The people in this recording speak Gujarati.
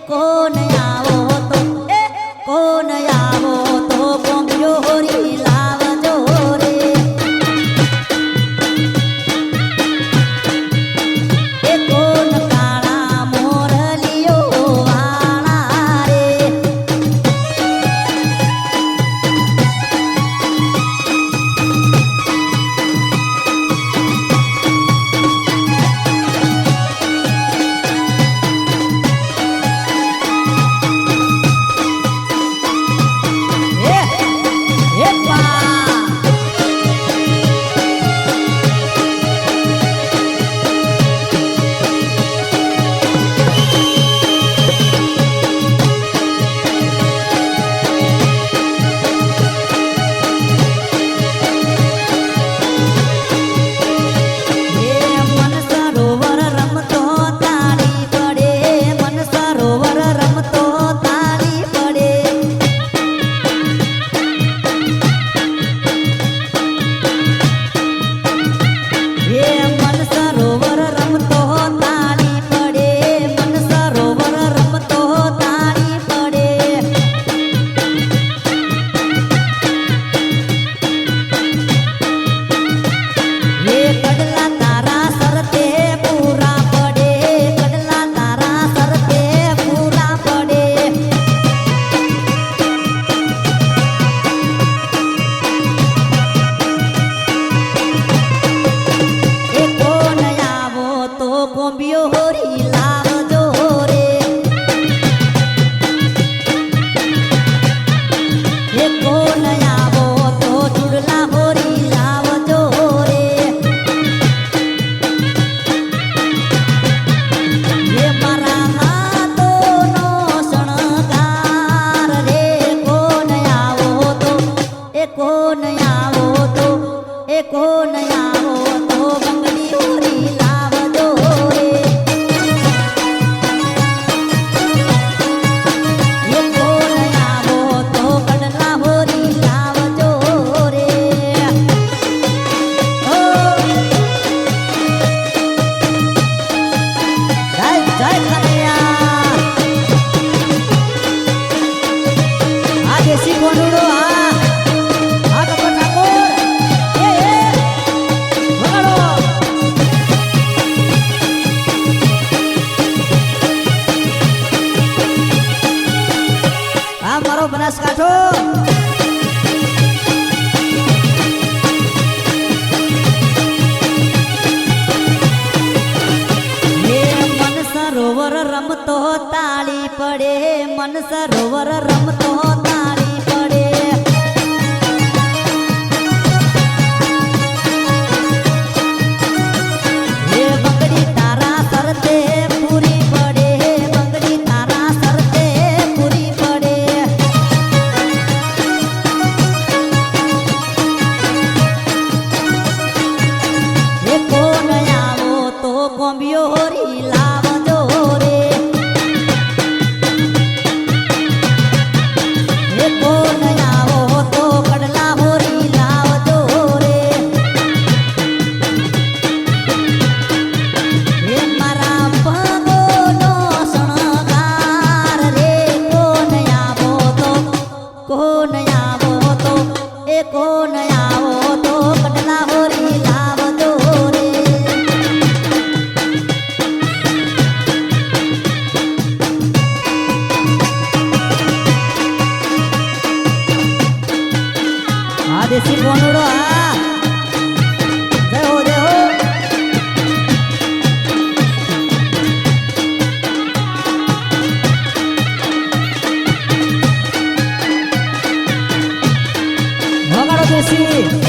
કોણ આવો તો કોણ આવો તો કોમ્યો હોરી લાવજો રે કોણ કાળા મોરલીઓ વાળા રે કોમ્યો હોરી લાવજો રે કોણ આવો તો ચૂડલા હોરી લાવજો રે મારા હાથોનો શણગાર રે કોણ આવો તો કોણ આવો તો કોણ આવો તો બંગડી હોરી લાવજો મારો બનાસકાંઠો મન સરોવર રમતો તાળી પડે મન સરોવર રમતો તાળી પડે બંગડી તારા સરતે પૂરી પડે બંગડી તારા સરતે પૂરી પડે કોણ આવો તો કોમ્યો હોરી લાવજો રે કોણ આવો તો કડલા હોરી લાવજો રે મારા પગોનો શણગાર રે કોણ આવો તો કોણ આવો તો કોણ આવો તો કડલા હોરી લાવજો રે દેશી કોનુડો જય હો જય હો વગાડો દેશી